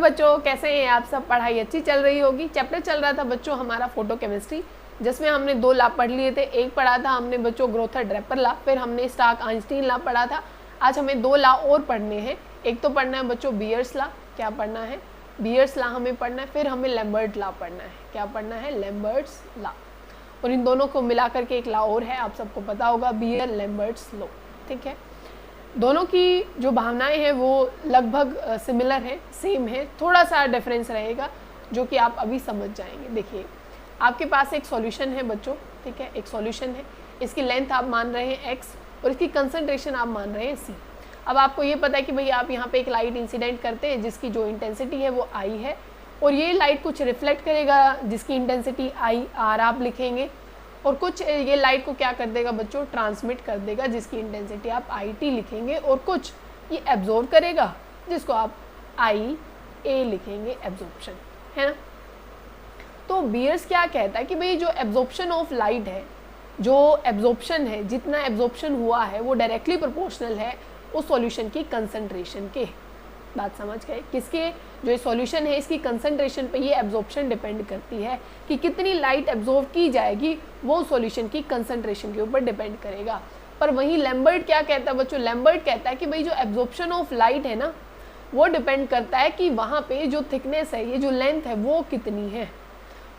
बच्चों, कैसे हैं आप सब? पढ़ाई अच्छी चल रही होगी। चैप्टर चल रहा था बच्चों हमारा फोटो केमिस्ट्री, जिसमें हमने 2 ला पढ़ लिए थे। एक पढ़ा था हमने बच्चों ग्रोथर ड्रेपर ला, फिर हमने स्टार्क आइंस्टीन ला पढ़ा था। आज हमें 2 ला और पढ़ने हैं। एक तो पढ़ना है बच्चों बियर्स ला। क्या पढ़ना है? बियर्स ला हमें पढ़ना है। फिर हमें लैम्बर्ट ला पढ़ना है। क्या पढ़ना है? लैम्बर्ट्स ला। और इन दोनों को मिला करके एक ला और है, आप सबको पता होगा, बियर लैम्बर्ट्स लॉ। ठीक है, दोनों की जो भावनाएं हैं वो लगभग सिमिलर है, सेम है, थोड़ा सा डिफरेंस रहेगा जो कि आप अभी समझ जाएंगे। देखिए, आपके पास एक सॉल्यूशन है बच्चों, ठीक है, एक सॉल्यूशन है। इसकी लेंथ आप मान रहे हैं x और इसकी कंसंट्रेशन आप मान रहे हैं c। अब आपको ये पता है कि भाई आप यहाँ पे एक लाइट इंसिडेंट करते हैं जिसकी जो इंटेंसिटी है वो I है, और ये लाइट कुछ रिफ्लेक्ट करेगा जिसकी इंटेंसिटी IR आप लिखेंगे, और कुछ ये लाइट को क्या कर देगा बच्चों? ट्रांसमिट कर देगा जिसकी इंटेंसिटी आप IT लिखेंगे, और कुछ ये एब्जॉर्ब करेगा जिसको आप IA लिखेंगे, एब्जॉर्प्शन, है ना। तो बियर्स क्या कहता है कि भाई जो एब्जॉर्प्शन ऑफ लाइट है, जो एब्जॉर्प्शन है, जितना एब्जॉर्प्शन हुआ है वो डायरेक्टली प्रोपोर्शनल है उस सॉल्यूशन की कंसंट्रेशन के। बात समझ गए? किसके? जो सॉल्यूशन है इसकी कंसंट्रेशन पे ये एब्जॉर्प्शन डिपेंड करती है कि कितनी लाइट एब्जॉर्ब की जाएगी, वो सॉल्यूशन की कंसंट्रेशन के ऊपर डिपेंड करेगा। पर वहीं लैम्बर्ट क्या कहता है बच्चों? लैम्बर्ट कहता है कि भाई जो एब्जॉर्प्शन ऑफ लाइट है ना, वो डिपेंड करता है कि वहाँ पे जो थिकनेस है, ये जो लेंथ है वो कितनी है,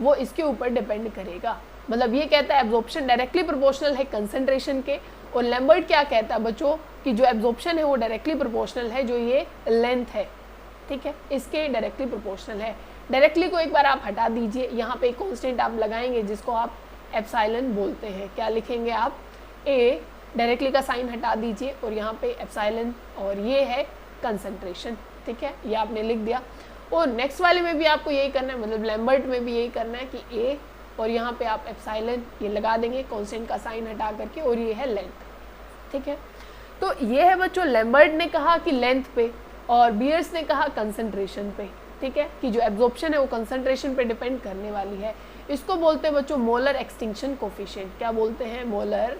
वो इसके ऊपर डिपेंड करेगा। मतलब ये कहता है एब्जॉर्प्शन डायरेक्टली प्रोपोर्शनल है कंसंट्रेशन के, और लैम्बर्ट क्या कहता है बच्चों कि जो एब्जॉर्प्शन है वो डायरेक्टली प्रोपोर्शनल है जो ये लेंथ है, ठीक है, इसके डायरेक्टली प्रोपोर्शनल है। डायरेक्टली को एक बार आप हटा दीजिए, यहाँ पे एक कांस्टेंट आप लगाएंगे जिसको आप एप्सिलॉन बोलते हैं। क्या लिखेंगे आप? ए, डायरेक्टली का साइन हटा दीजिए और यहाँ पे एप्सिलॉन, और ये है कंसंट्रेशन, ठीक है, ये आपने लिख दिया। और नेक्स्ट वाले में भी आपको यही करना है, मतलब लैम्बर्ट में भी यही करना है कि ए और यहाँ पे आप एप्सिलॉन ये लगा देंगे कांस्टेंट का साइन हटा करके, और ये है लेंथ, ठीक है। तो ये है बच्चों, लैम्बर्ट ने कहा कि लेंथ पे और बियर्स ने कहा कंसंट्रेशन पे, ठीक है, कि जो एब्जॉर्प्शन है वो कंसंट्रेशन पे डिपेंड करने वाली है। इसको बोलते हैं बच्चों मोलर एक्सटिंक्शन कोफिशिएंट। क्या बोलते हैं? मोलर,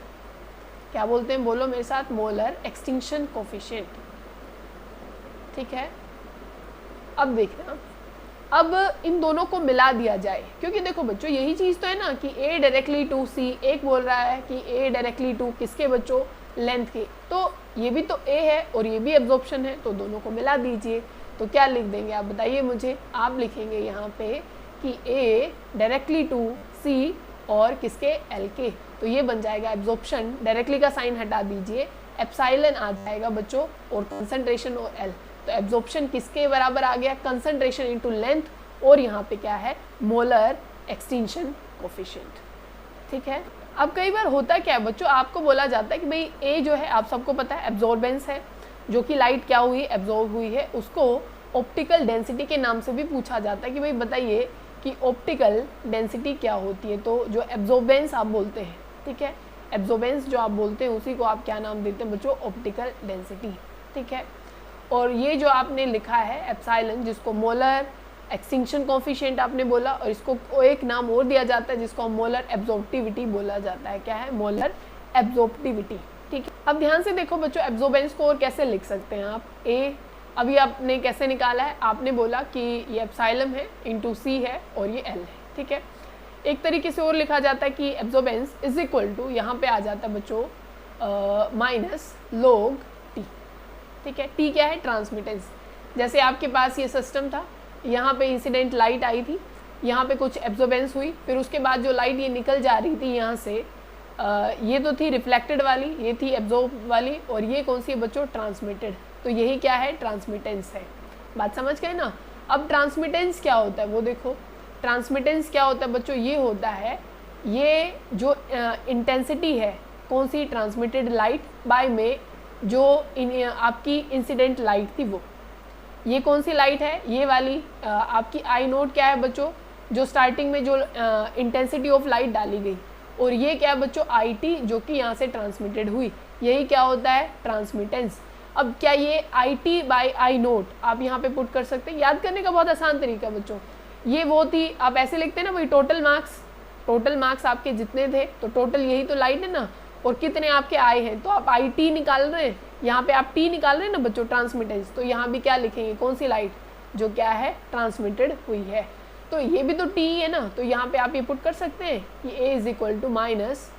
क्या बोलते हैं? बोलो मेरे साथ, मोलर एक्सटिंक्शन कोफिशिएंट, ठीक है। अब देखना, अब इन दोनों को मिला दिया जाए, क्योंकि देखो बच्चों यही चीज़ तो है ना कि A डायरेक्टली टू C, एक बोल रहा है कि A डायरेक्टली टू किसके बच्चों? लेंथ के। तो ये भी तो A है और ये भी एब्जॉर्प्शन है, तो दोनों को मिला दीजिए। तो क्या लिख देंगे आप बताइए मुझे? आप लिखेंगे यहाँ पे कि A डायरेक्टली टू C और किसके? L के। तो ये बन जाएगा एब्जॉर्प्शन, डायरेक्टली का साइन हटा दीजिए, एप्सिलॉन आ जाएगा बच्चों, और कंसंट्रेशन और L। तो एब्जॉर्प्शन किसके बराबर आ गया? कंसंट्रेशन इनटू लेंथ, और यहाँ पे क्या है? मोलर एक्सटिंक्शन कोफिशिएंट, ठीक है। अब कई बार होता क्या है बच्चों, आपको बोला जाता है कि भाई ए जो है, आप सबको पता है एब्जॉर्बेंस है, जो कि लाइट क्या हुई? एब्जॉर्ब हुई है। उसको ऑप्टिकल डेंसिटी के नाम से भी पूछा जाता है कि भाई बताइए कि ऑप्टिकल डेंसिटी क्या होती है। तो जो एब्जॉर्बेंस आप बोलते हैं, ठीक है, एब्जॉर्बेंस जो आप बोलते हैं उसी को आप क्या नाम देते हैं बच्चों? ऑप्टिकल डेंसिटी, ठीक है। और ये जो आपने लिखा है एप्सिलॉन, जिसको मोलर एक्सटिंक्शन कोफिशिएंट आपने बोला, और इसको एक नाम और दिया जाता है जिसको मोलर एब्जॉर्प्टिविटी बोला जाता है। क्या है? मोलर एब्जॉर्प्टिविटी, ठीक है। अब ध्यान से देखो बच्चों, एब्जॉर्बेंस को और कैसे लिख सकते हैं आप? ए अभी आपने कैसे निकाला है? आपने बोला कि ये एप्सिलॉन है इंटू C है और ये L है, ठीक है। एक तरीके से और लिखा जाता है कि एब्जॉर्बेंस इज इक्वल टू, यहाँ पे आ जाता है बच्चों माइनस log T, ठीक है। T क्या है? ट्रांसमिटेंस। जैसे आपके पास ये सिस्टम था, यहाँ पे इंसिडेंट लाइट आई थी, यहाँ पे कुछ एब्जॉर्बेंस हुई, फिर उसके बाद जो लाइट ये निकल जा रही थी यहाँ से, ये तो थी रिफ्लेक्टेड वाली, ये थी एब्जॉर्ब वाली, और ये कौन सी है बच्चों? ट्रांसमिटेड। तो यही क्या है? ट्रांसमिटेंस है। बात समझ गए ना? अब ट्रांसमिटेंस क्या होता है वो देखो। ट्रांसमिटेंस क्या होता है बच्चों? ये होता है, ये जो इंटेंसिटी है कौन सी? ट्रांसमिटेड लाइट बाय में जो आपकी इंसिडेंट लाइट थी वो। ये कौन सी लाइट है? ये वाली आपकी आई नोट क्या है बच्चों? जो स्टार्टिंग में जो इंटेंसिटी ऑफ लाइट डाली गई, और ये क्या है बच्चों? आई टी, जो कि यहाँ से ट्रांसमिटेड हुई। यही क्या होता है? ट्रांसमिटेंस। अब क्या ये I T by I note आप यहाँ पे पुट कर सकते हैं? याद करने का बहुत आसान तरीका बच्चों, ये वो थी, आप ऐसे लिखते हैं ना भाई, टोटल मार्क्स आपके जितने थे, तो टोटल यही तो लाइट है ना, और कितने आपके आए हैं, तो आप IT निकाल रहे हैं, यहाँ पे आप T निकाल रहे हैं ना बच्चों, ट्रांसमिटेंस। तो यहाँ भी क्या लिखेंगे? कौन सी लाइट? जो क्या है ट्रांसमिटेड हुई है। तो ये भी तो टी है ना, तो यहाँ पे आप ये पुट कर सकते हैं कि a is equal to minus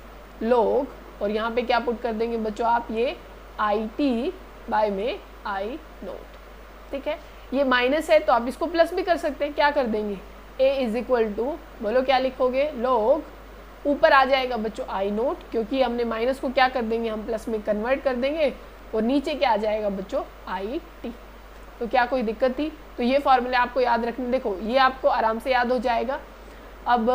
log, और यहाँ पे क्या पुट कर देंगे बच्चों आप, ये आई टी बाय में आई नोट। ठीक है, ये माइनस है तो आप इसको प्लस भी कर सकते हैं, क्या कर देंगे a इज इक्वल टू, बोलो क्या लिखोगे, log, ऊपर आ जाएगा बच्चों आई नोट, क्योंकि हमने माइनस को क्या कर देंगे हम प्लस में कन्वर्ट कर देंगे, और नीचे क्या आ जाएगा बच्चों आई टी। तो क्या कोई दिक्कत थी? तो ये फॉर्मूले आपको याद रखने, देखो ये आपको आराम से याद हो जाएगा। अब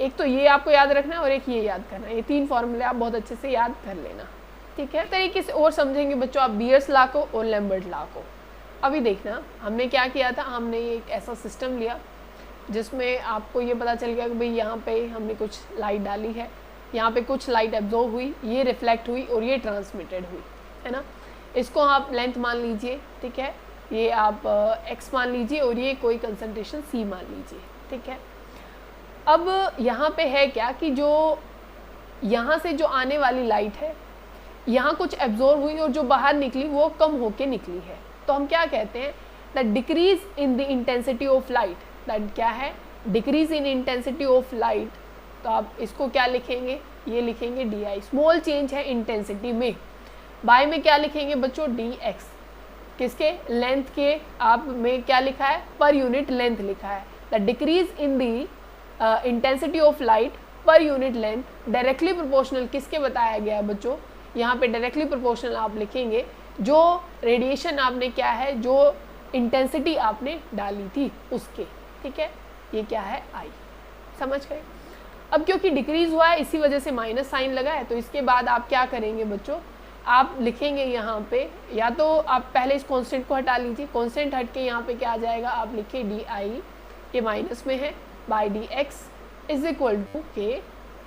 एक तो ये आपको याद रखना है और एक ये याद करना है, ये 3 फॉर्मूले आप बहुत अच्छे से याद कर लेना। ठीक है, तरीके से और समझेंगे बच्चों आप बियर्स लॉ को और लैम्बर्ट लॉ को। अभी देखना हमने क्या किया था, हमने एक ऐसा सिस्टम लिया जिसमें आपको ये पता चल गया कि भाई यहाँ पे हमने कुछ लाइट डाली है, यहाँ पे कुछ लाइट एब्जॉर्ब हुई, ये रिफ्लेक्ट हुई और ये ट्रांसमिटेड हुई, है ना। इसको आप लेंथ मान लीजिए, ठीक है, ये आप x मान लीजिए और ये कोई कंसंट्रेशन c मान लीजिए। ठीक है, अब यहाँ पे है क्या कि जो यहाँ से जो आने वाली लाइट है, यहाँ कुछ एब्जॉर्ब हुई और जो बाहर निकली वो कम होके निकली है। तो हम क्या कहते हैं, the decrease in the intensity of light, that क्या है, decrease in intensity of light. तो आप इसको क्या लिखेंगे, ये लिखेंगे डी आई, स्मॉल चेंज है इंटेंसिटी में, बाय में क्या लिखेंगे बच्चों डी एक्स, किसके लेंथ के, आप में क्या लिखा है पर यूनिट लेंथ लिखा है, the decrease in the intensity of light per unit length directly proportional किसके बताया गया है बच्चों, यहाँ पे डायरेक्टली प्रोपोर्शनल आप लिखेंगे जो रेडिएशन आपने क्या है, जो इंटेंसिटी आपने डाली थी उसके। ठीक है, ये क्या है आई, समझ गए। अब क्योंकि डिक्रीज हुआ है इसी वजह से माइनस साइन लगा है, तो इसके बाद आप क्या करेंगे बच्चों, आप लिखेंगे यहाँ पे, या तो आप पहले इस कांस्टेंट को हटा लीजिए, कांस्टेंट हट के यहाँ पे क्या आ जाएगा, आप लिखिए डी आई, ये माइनस में है, by d x is equal to k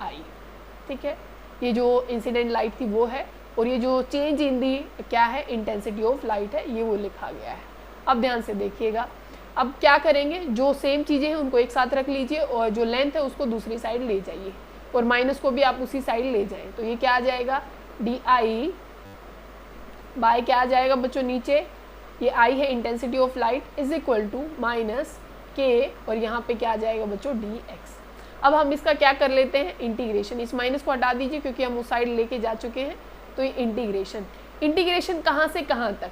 I. ठीक है, ये जो इंसिडेंट लाइट थी वो है, और ये जो चेंज इन दी क्या है इंटेंसिटी ऑफ लाइट है, ये वो लिखा गया है। अब ध्यान से देखिएगा, अब क्या करेंगे, जो सेम चीज़ें हैं उनको एक साथ रख लीजिए और जो लेंथ है उसको दूसरी साइड ले जाइए, और माइनस को भी आप उसी साइड ले जाएं। तो ये क्या आ जाएगा, डी आई बाय क्या आ जाएगा बच्चों नीचे, ये आई है intensity of light is equal to minus k, और यहाँ पे क्या आ जाएगा बच्चों डी एक्स। अब हम इसका क्या कर लेते हैं इंटीग्रेशन, इस माइनस को हटा दीजिए क्योंकि हम उस साइड लेके जा चुके हैं। तो ये इंटीग्रेशन कहाँ से कहाँ तक,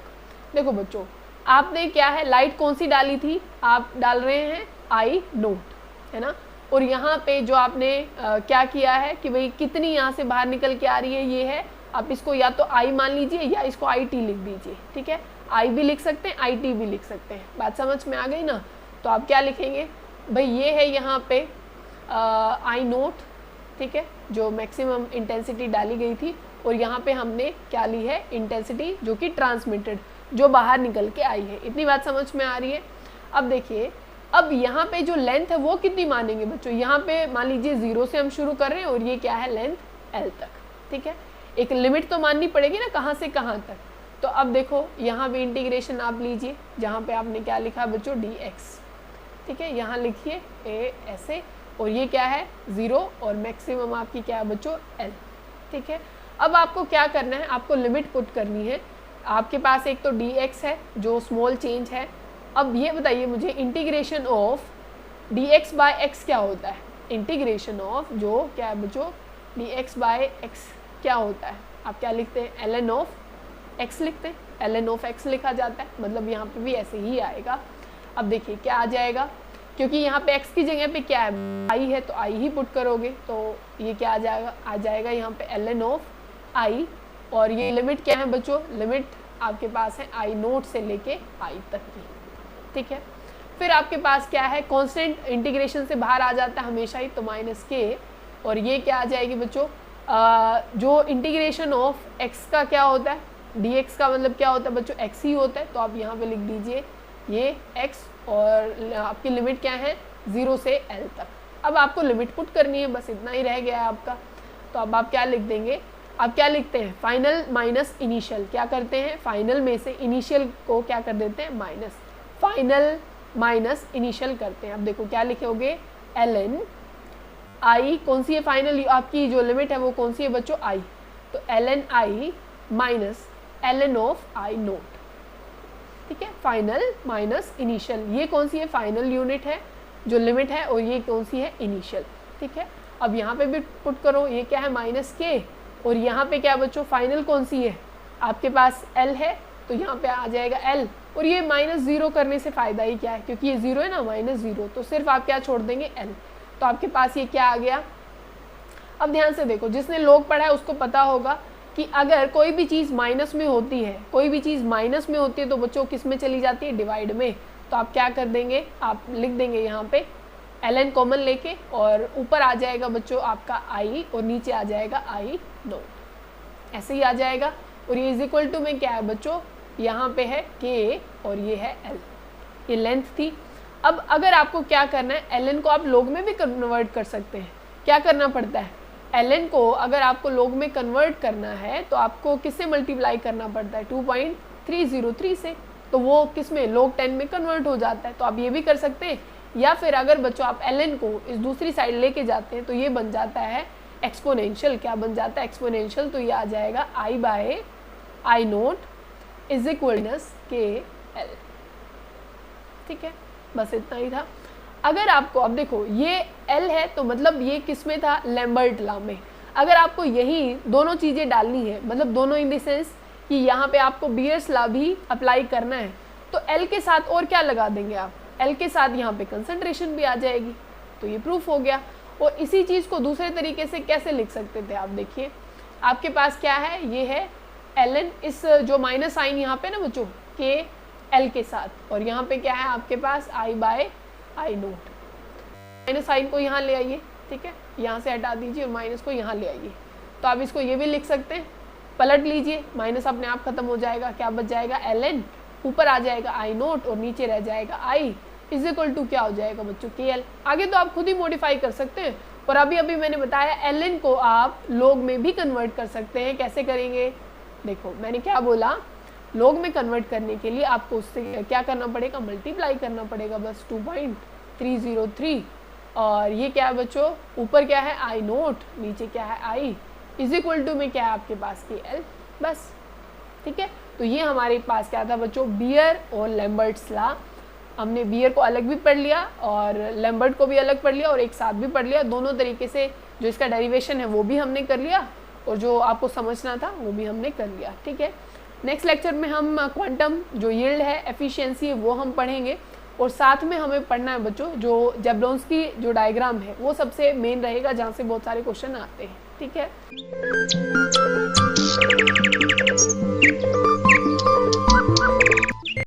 देखो बच्चों आपने क्या है लाइट कौन सी डाली थी, आप डाल रहे हैं आई नोट, है ना, और यहाँ पे जो आपने क्या किया है कि भाई कितनी यहाँ से बाहर निकल के आ रही है, ये है, आप इसको या तो आई मान लीजिए या इसको आई टी लिख दीजिए। ठीक है, आई भी लिख सकते हैं, आई टी भी लिख सकते हैं, बात समझ में आ गई ना। तो आप क्या लिखेंगे भाई, ये है यहाँ पे आई नोट, ठीक है, जो मैक्सिमम इंटेंसिटी डाली गई थी, और यहाँ पे हमने क्या ली है इंटेंसिटी जो कि ट्रांसमिटेड, जो बाहर निकल के आई है। इतनी बात समझ में आ रही है। अब देखिए, अब यहाँ पे जो लेंथ है वो कितनी मानेंगे बच्चों, यहाँ पे मान लीजिए 0 से हम शुरू कर रहे हैं और ये क्या है लेंथ L तक। ठीक है, एक लिमिट तो माननी पड़ेगी ना कहाँ से कहाँ तक। तो अब देखो यहाँ भी इंटीग्रेशन आप लीजिए, जहाँ पे आपने क्या लिखा बच्चों डी एक्स। ठीक है, यहाँ लिखिए ए ऐसे, और ये क्या है 0 और मैक्सिमम आपकी क्या है बच्चों L। ठीक है, अब आपको क्या करना है, आपको लिमिट पुट करनी है। आपके पास एक तो डी एक्स है जो स्मॉल चेंज है। अब ये बताइए मुझे integration of d x by x क्या होता है, इंटीग्रेशन ऑफ जो क्या है बच्चों डी एक्स बाय एक्स क्या होता है, आप क्या लिखते हैं एल एन ऑफ एक्स लिखते हैं, एल एन ऑफ एक्स लिखा जाता है, मतलब यहाँ पे भी ऐसे ही आएगा। अब देखिए क्या आ जाएगा, क्योंकि यहाँ पे x की जगह पे क्या है आई है, तो आई ही पुट करोगे, तो ये क्या आ जाएगा यहाँ पे एल एन ऑफ आई, और ये लिमिट क्या है बच्चों, लिमिट आपके पास है आई नोट से लेके आई तक की। ठीक है, फिर आपके पास क्या है कांस्टेंट इंटीग्रेशन से बाहर आ जाता है हमेशा ही, तो माइनस के, और ये क्या आ जाएगी बच्चों जो इंटीग्रेशन ऑफ x का क्या होता है, dx का मतलब क्या होता है बच्चों x ही होता है, तो आप यहाँ पे लिख दीजिए ये x, और आपकी लिमिट क्या है 0 से L तक। अब आपको लिमिट पुट करनी है, बस इतना ही रह गया है आपका। तो अब आप क्या लिख देंगे, अब क्या लिखते हैं फाइनल माइनस इनिशियल, क्या करते हैं फाइनल में से इनिशियल को क्या कर देते हैं माइनस, फाइनल माइनस इनिशियल करते हैं। अब देखो क्या लिखोगे एल एन आई, कौन सी है फाइनल, आपकी जो लिमिट है वो कौन सी है बच्चों आई, तो l n I minus l n of I naught. ठीक है, फाइनल माइनस इनिशियल, ये कौन सी है, फाइनल यूनिट है जो लिमिट है, और ये कौन सी है, इनिशियल। ठीक है, अब यहाँ पे भी पुट करो, ये क्या है, माइनस के, और यहाँ पे क्या बच्चों, फाइनल कौन सी है, आपके पास एल है, तो यहाँ पे आ जाएगा एल, और ये माइनस जीरो करने से फायदा ही क्या है, क्योंकि ये जीरो है ना, माइनस जीरो, तो सिर्फ आप क्या छोड़ देंगे, एल, तो आपके पास ये क्या आ गया। अब ध्यान से देखो, जिसने लोग पढ़ा है उसको पता होगा कि अगर कोई भी चीज़ माइनस में होती है, कोई भी चीज़ माइनस में होती है तो बच्चों किस में चली जाती है, डिवाइड में। तो आप क्या कर देंगे, आप लिख देंगे यहाँ पे ln कॉमन लेके, और ऊपर आ जाएगा बच्चों आपका i, और नीचे आ जाएगा i नोट, ऐसे ही आ जाएगा। और ये इज इक्वल टू में क्या है बच्चों, यहाँ पे है k और ये है l, ये लेंथ थी। अब अगर आपको क्या करना है, ln को आप लोग में भी कन्वर्ट कर सकते हैं। क्या करना पड़ता है, ln को अगर आपको लोग में कन्वर्ट करना है तो आपको किससे मल्टीप्लाई करना पड़ता है, 2.303 से, तो वो किस में, log 10 में कन्वर्ट हो जाता है। तो आप ये भी कर सकते हैं, या फिर अगर बच्चों आप ln को इस दूसरी साइड लेके जाते हैं तो ये बन जाता है एक्सपोनेंशियल। क्या बन जाता है, एक्सपोनेंशियल, तो ये आ जाएगा i नोट इज इक्वल के एल। ठीक है, बस इतना ही था। अगर आपको, अब देखो ये L है तो मतलब ये किस में था, लैम्बर्ट लॉ में। अगर आपको यही दोनों चीज़ें डालनी है, मतलब दोनों इन द सेंस कि यहाँ पे आपको बीयर्स लॉ भी अप्लाई करना है, तो L के साथ और क्या लगा देंगे आप, L के साथ यहाँ पे कंसंट्रेशन भी आ जाएगी, तो ये प्रूफ हो गया। और इसी चीज़ को दूसरे तरीके से कैसे लिख सकते थे, आप देखिए आपके पास क्या है, ये है ln, इस जो माइनस साइन यहाँ पे ना बच्चों, के L के साथ, और यहाँ पे क्या है आपके पास i नोट, माइनस साइन को यहाँ ले आइए, ठीक है, यहाँ से हटा दीजिए और माइनस को यहाँ ले आइए। तो आप इसको ये भी लिख सकते हैं, पलट लीजिए, माइनस अपने आप खत्म हो जाएगा, क्या बच जाएगा, ln, ऊपर आ जाएगा i नोट और नीचे रह जाएगा i इज इक्वल टू क्या हो जाएगा बच्चों, kl। आगे तो आप खुद ही मॉडिफाई कर सकते हैं, और अभी अभी मैंने बताया ln को आप लोग में भी कन्वर्ट कर सकते हैं। कैसे करेंगे, देखो मैंने क्या बोला, लोग में कन्वर्ट करने के लिए आपको उससे क्या करना पड़ेगा, मल्टीप्लाई करना पड़ेगा, बस 2.303, और ये क्या है बच्चों, ऊपर क्या है i नोट, नीचे क्या है i इज इक्वल टू में क्या है आपके पास kl, बस। ठीक है, तो ये हमारे पास क्या था बच्चों, बियर और लैम्बर्ट्स लॉ। हमने बियर को अलग भी पढ़ लिया और लैम्बर्ट को भी अलग पढ़ लिया और एक साथ भी पढ़ लिया, दोनों तरीके से जो इसका डेरिवेशन है वो भी हमने कर लिया, और जो आपको समझना था वो भी हमने कर लिया। ठीक है, नेक्स्ट लेक्चर में हम क्वांटम जो यील्ड है, एफिशिएंसी है, वो हम पढ़ेंगे, और साथ में हमें पढ़ना है बच्चों जो जैबलोंस्की जो डायग्राम है वो सबसे मेन रहेगा, जहाँ से बहुत सारे क्वेश्चन आते हैं। ठीक है।